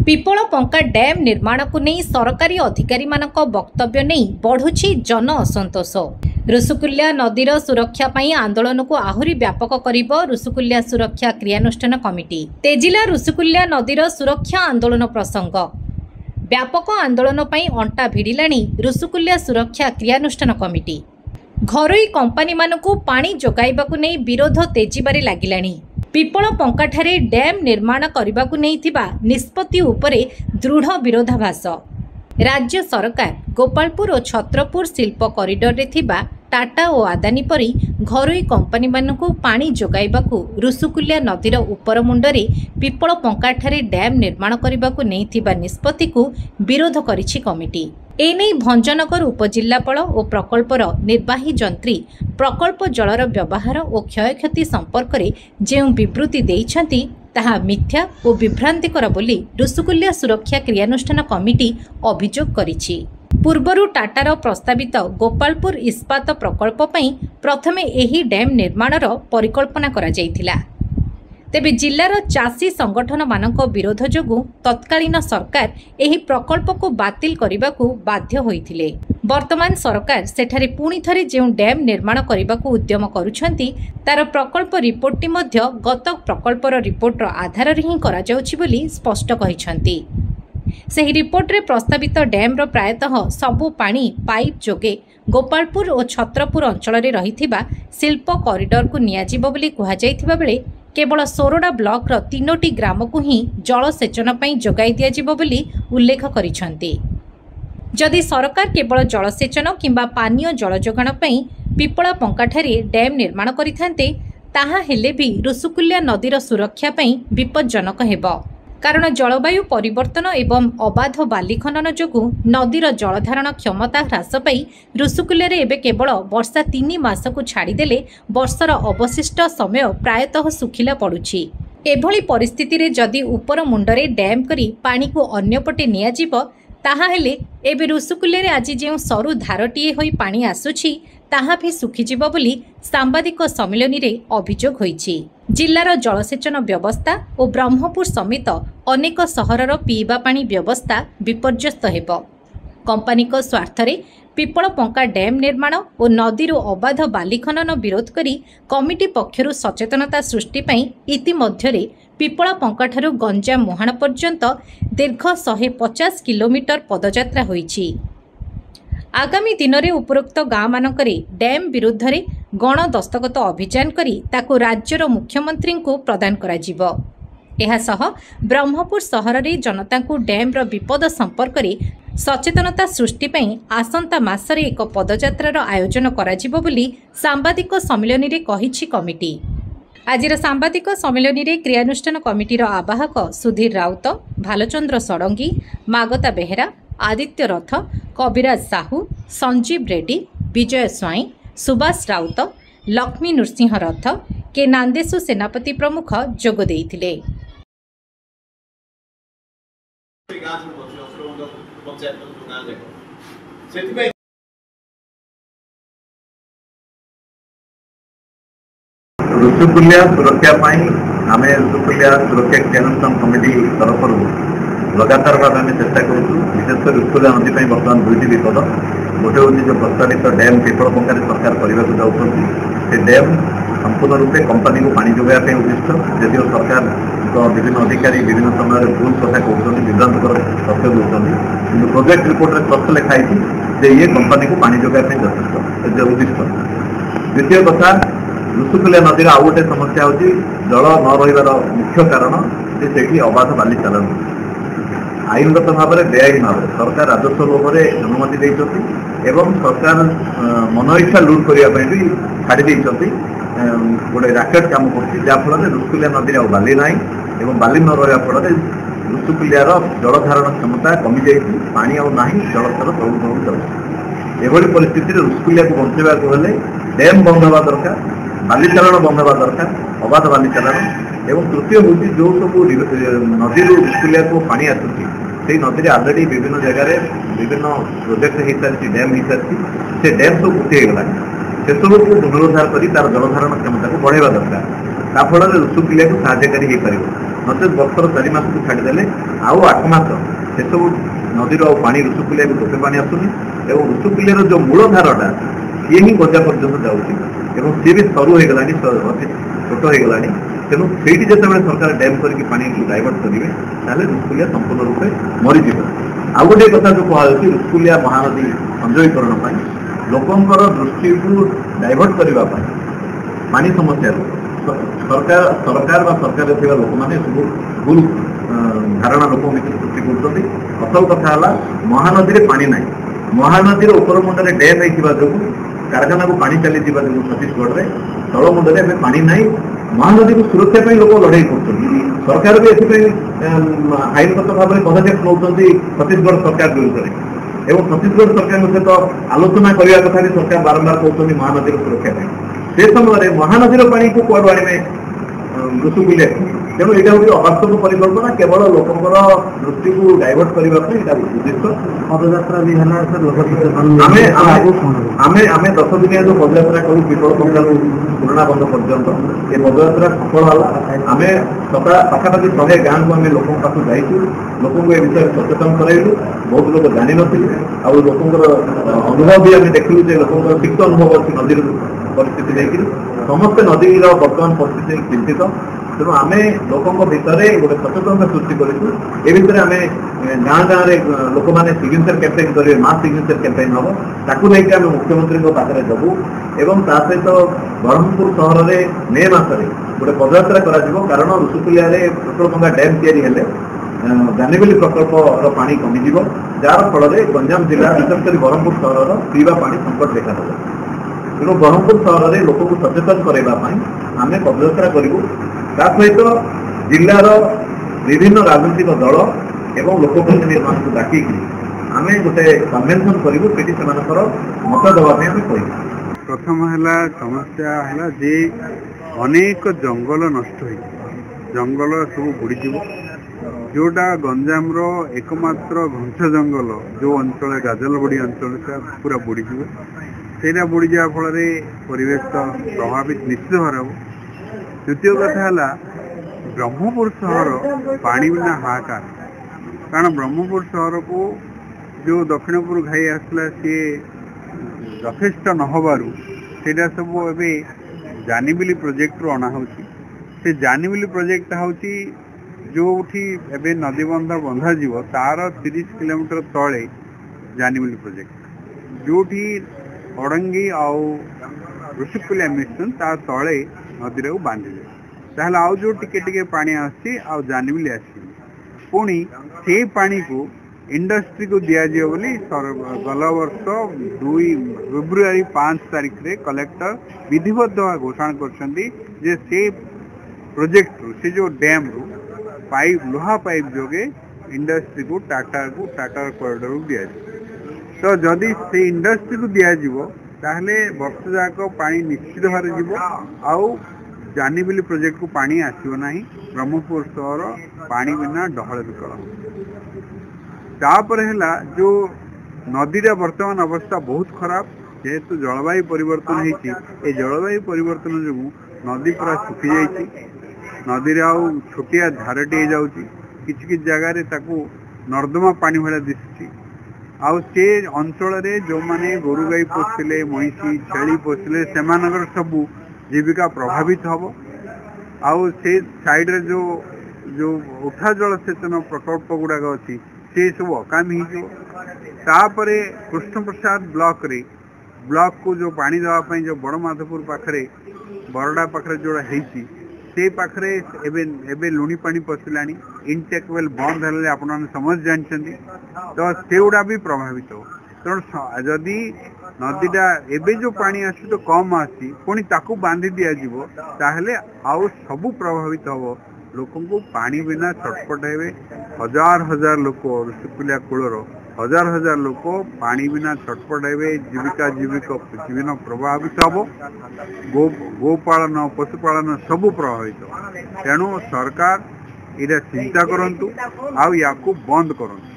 People पंका dam निर्माण को नहीं सरकारी अधिकारी मानक वक्तव्य नहीं बढ़ुछि जन असंतोष। ऋषिकुल्या नदीर सुरक्षा पाई आंदोलन को आहुरी व्यापक करिबो ऋषिकुल्या सुरक्षा क्रियानुष्ठान कमिटी। तेजिला ऋषिकुल्या नदीर सुरक्षा आंदोलन प्रसंग व्यापक आंदोलन पाई अंटा भिड़िलाणी ऋषिकुल्या सुरक्षा क्रियानुष्ठान कमिटी। घरोई कंपानी मानकु पानी जोगाइबाकु नहीं विरोध तेजिबारे लागिलाणी। पिपल पंकाठारे डैम निर्माण करबाकु नैथिबा निष्पत्ति उपरे दृढ़ विरोधाभास। राज्य सरकार गोपालपुर और छत्रपुर शिल्प कॉरिडोर रे थिबा टाटा और आदानी परी घरोई कंपानी मानकु पानी जोगाइबाकु ऋषिकुल्या नदीर उपर मुंडरे पिपल पंकाठारे डैम निर्माण करबाकु नैथिबा निष्पत्ति को विरोध करिछि कमिटी। एने भंजनगर उपजिल्लापाल और प्रकल्पर निर्वाही जंत्री प्रकल्प जलर व्यवहार और क्षयक्षति संपर्क में जो विवृत्ति देइछंती ताहा मिथ्या और विभ्रांतिकर बोली ऋषिकुल्या सुरक्षा क्रियानुष्ठान कमिटी अभियोग करिछि। पूर्वरु टाटार प्रस्तावित गोपालपुर इस्पात प्रकल्प पई प्रथमे एही डैम निर्माणर परिकल्पना करा जायथिला। तेबे जिल्लार चाषी संगठन मानक विरोध जोगु तत्कालीन सरकार एही प्रकल्प को बातिल करबाकू बाध्य होइथिले। वर्तमान सरकार सेठारे पुणी थरे जेउ डैम निर्माण करबाकू उद्यम करुछंती तार प्रकल्प रिपोर्टटी मध्य गत प्रकल्पर रिपोर्टर आधार रे ही करा जाउछि बोली स्पष्ट कहिछंती। सेही रिपोर्ट रे प्रस्तावित डैम रो प्रायतः सबु पानी पाइप जोगे गोपालपुर और छत्रपुर अंचल रे रहिथिबा शिल्प कॉरिडोर को नियाजिबो बोली कुहा जायथिबा बेले केवल सोरडा ब्लॉक रो 3टी ग्राम को ही जलसेचन पई जोगाई दिया जिवो बोली उल्लेख करिसंती। जदि सरकार केवल जलसेचन किंबा पानीय जल जोगाण पई पिपला पंकाठारे डैम निर्माण करिथान्ते ताहा हेले भी ऋषिकुल्या नदीर सुरक्षा पई विपज्जनक हेबो। कारण जलवायु परिवर्तन एवं अबाध बाली खनन जोगु नदीर जलधारण क्षमता ह्रास पाई ऋषिकुल्या रे एबे केवल वर्षा 3 मास को छाड़ीदेले वर्षर अवशिष्ट समय प्रायतः सुखिला पड़ुछि। एभली परिस्थिति रे जदि उपर मुंडरे डैम करी पानी को अन्यपटे नियाजिब ताहा हेले एबे ऋषिकुल्या रे आज जेउ सरू धारटीए होई पानी आसुछि ताहा भी सुखीजिब बोली सांबादिक सम्मेलन रे अभियोग होईछि। जिल्लार जलसेचन व्यवस्था और ब्रह्मपुर समेत अनेक सहरर पीवा पानी व्यवस्था विपर्यस्त हेबो। कंपानी को स्वार्थ रे पिपल पंका डैम निर्माण और नदीर अबाध बाली खनन विरोध करी कमिटी पक्षरु सचेतनता सृष्टि पई इतिमध्यरे पिपल पंकाठारु गंजाम मुहाण पर्यंत दीर्घ 150 किलोमीटर पदयात्रा होईछि। आगामी दिन में उपरोक्त गाँव मानकरे डैम विरुद्ध रे गण दस्तखत अभियान करी ताकु राज्यर मुख्यमंत्री को प्रदान कराजिबो। एहा सह ब्रह्मपुर सहर रे जनता को डैम रो विपद संपर्क रे सचेतनता सृष्टि पई आसंता मासरे एक पदयात्रार आयोजन कराजिबो बोली सांबादिक सम्मेलन रे कहिछि कमिटी। आजिर सांबादिक सम्मेलन रे क्रियानुष्ठान कमिटीर आवाहक सुधीर राउत, भालचंद्र षडंगी, मागता बेहेरा, आदित्य रथ, कविराज साहू, संजीव रेड्डी, विजय स्वाई, सुभाष राउत, लक्ष्मी नृसिंह रथ, के नांदेशु सेनापति प्रमुख जोग देइथिले। ऋषिकुल्या सुरक्षा आम ऋषिकुल्या सुरक्षा क्रियानुष्ठान कमिटी तरफ लगातार भाव आम चेष्टा करूँ। विशेषकर ऋषिकुल्या नदी बर्तमान 2टी विपद। गोटे हूँ जो प्रस्तावित डैम पिपल पंकारे सरकार करने जाऊँगी से डैम संपूर्ण रूपे कंपानी को पानी जोगाई उद्दिष्ट। यदि सरकार विभिन्न अधिकारी विभिन्न समय भूल कथा कहते विभ्रांतकर तथ्य दूसरी कि प्रोजेक्ट रिपोर्ट में स्पष्ट लिखाई ये कंपानी को पानी जोगाई यथेष्ट उद्दिष्ट। द्वितीय कथा ऋषिकुल्या नदीर आउ गोटे समस्या होची जल न रहिबार मुख्य कारण जे सेठी अबाध बाली चालन आईनगत भाव में बेआईन भाव सरकार राजस्व लोभरे अनुमति देइछथि एवं सरकार मन इच्छा लुट करने भी छाड़ी देइछथि। गोटे राकेट काम कर जहाँफल ऋषिकुल्या नदी आ बाली ना एवं बाली न रहा फल ऋषिकुल्यार जलधारण क्षमता कमी जाइए पानी आउ ना जलस्तर तलू तलू चलुଛି। एभली परिस्थिति ऋषिकुल्या को बंचाइबा हेले डैम बंद हवा दरकार, बाली चालन बंद हवा दरकार, अबाध बाली चालन। एवं तृतीय हूँ जो सब नदी ऋषिकुल्या को पानी आसूसी से नदी अलरेडी विभिन्न जगार विभिन्न प्रोजेक्ट हो सारी डैम हो सारी से डैम सब उठेगला से सब को पुनरुद्धार कर तार जलधारण क्षमता को बढ़ावा दरकार। ताफल ऋषिकुल्या को साहाय्यकारी हो पार। नचेत वर्षर 4 मास को छाड़देले आउ 8 मास से सब नदी पानी ऋषुकुलिया गोटे पानी आसुनी और ऋषुकुलिया जो मूल धारटा सी ही गजा पर्यटन जाऊँगी सी भी सरू हो गला छोट हो गला तेणु से जिते सरकार डैम करके पानी डाइवर्ट करेंगे ऋषुकुलिया संपूर्ण रूपे मरीज आउ गोटे कथा जो कहुच्छी ऋषुकुलिया महानदी संजयीकरण लोकंर दृष्टि को डाइवर्ट करने पानी समस्या सरकार सरकार लोक मैंने सब भूल धारणा लोक सृष्टि कर असल कथा महानदी में पानी ना महानदी उपर मुंडे डैम हो कारखाना को पानी चली छत्तीसगढ़ में तल मुंडे पानी ना महानदी को सुरक्षा लोक लड़ाई कर सरकार भी आईनगत भाव में पदक्षेप नौ छत्तीसगढ़ सरकार विरुद्ध एवं छत्तीसगढ़ सरकार सहित आलोचना करने कथा भी सरकार बारंबार कहते महानदी सुरक्षा से समय महानदी पानी को कुआड़ आने ऋषुकुलिया तेणु यहाँ गोटे अवास्तव परिकल्पना केवल लोकंर दृष्टि को डाइवर्ट करने उद्देश्य पदयात्रा भी आम 10 दिनिया जो पदयात्रा करूँ पिपल पंखारू पुराणा बंध पर्यंत ये पदयात्रा सफल है आम पाखापाखि 100 गाँव को आम लोक पास जाइए लोक ए विषय सचेतन कराइलु बहुत लोग जान ना लोकर अनुभव भी आम देखलु लोक तिक्त अनुभव अच्छी नदी परिस्थिति देखिए समस्ते नदी बर्तमान परिस्थिति चिंतित तेणु आम लोकों भितर गोटे सचेतनता सृष्टि करूँ ए भितर आम गाँ गाँव लोक मैंने सिग्नेचर कैंपेन करेंगे मास सिग्नेचर कैंपेन हम ताकू लेकिन आम मुख्यमंत्री पाखे देवु एवं ता सहित ब्रह्मपुर सहर में मे मसरे गोटे पदयात्रा कारण ऋषुकुलिया पेट्रोल पंखा डैम या जानीबेली प्रकल्पर पानी कमिज जार फल गंजाम जिला विशेषकर ब्रह्मपुर सहर पीवा पानी संकट देखा तेणु ब्रह्मपुर सहर में लोक को सचेतन करने आम पदयात्रा करूँ ता सहित जिलार विभिन्न राजनीतिक दल एवं लोकप्रतिनिधि को डाक आम गोटे कन्वेन्सन करूँ से मत देवाई आम कह प्रथम है समस्या है जे अनेक जंगल नष्ट हो जंगल सब बुड़ीज जोटा गंजाम एकमात्र घंच जंगल जो अंचल गाजलबड़ी अंचल से पूरा बुड़ीज से बुड़ी जा फल परिवेश प्रभावित निश्चित भाव द्वितीय कथा है ब्रह्मपुर सहर पानी बिना हाहाकार कारण ब्रह्मपुर सहर को जो दक्षिणपुर घाई आसला सी यथेष्ट नहबारू से सब एवं जानीबिली प्रोजेक्ट रू अना से जानीबिली प्रोजेक्ट हूँ जो एवं नदीबंध बंधा जीव तार 30 किलोमीटर तले जानीबिली प्रोजेक्ट जो अड़ंगी आउ ऋषुकुलिया मिशन ता तले नदी को बांधिले ताहले आउ जो टिके पानी आसी आउ जानीबिली आसी पुणी से पानी को इंडस्ट्री को दिज्व बोली गला वर्ष 2 फेब्रुआरी 5 तारीख रे कलेक्टर विधिवत घोषणा कर प्रोजेक्ट रू से जो डैम रू पाइप लुहा पाइप जोगे इंडस्ट्री को टाटा कॉरिडोर को दिया तो जदि से इंडस्ट्री को दिज्व ताहले वर्ष जाक पानी निश्चित भाव जीव आउ जानीबिली प्रोजेक्ट को पानी आसो ना ब्रह्मपुर सहर पानी बिना डहल विकल तापर है जो नदीर वर्तमान अवस्था बहुत खराब जेहेतु जलवायु परिवर्तन होती जलवायु परिवर्तन जो नदी पूरा सुखी जाइए नदी आउ छोटिया धारटी हो जाऊँगी किसी जगार नर्दमा पानी भाया दिशुची आउ से अंचल जो मैंने गोरु गाई पोषिले महिषी छेली पोषिले से सबू जीविका प्रभावित हम आउ से साइड रे जो उठा जल सेचन प्रकल्प गुड़ाक अच्छी से सब अकामी होपर कृष्ण प्रसाद ब्लॉक को जो पानी देवाई जो बड़ माधोपुर पाखे बरडा पाखे जोड़ा से पाखे एवं लुणी पानी पशिला इनटेक वेल बंद है आप समझ जानते तो से गुड़ा भी प्रभावित हो तेणु जदि नदीटा एवं जो पानी आस तो कम आसी पुणी ताकू बांधि दिज्व ताहले आउ सबू प्रभावित हम लोक को पानी बिना छटपट हे हजार हजार लोक ऋषुकुलिया कूलर हजार हजार लोक पानी बिना छटपट हे जीविका जीवन प्रभावित हम गोपालन पशुपालन सबू प्रभावित तेणु सरकार इरा चिंता करंतु आउ या बंद करंतु।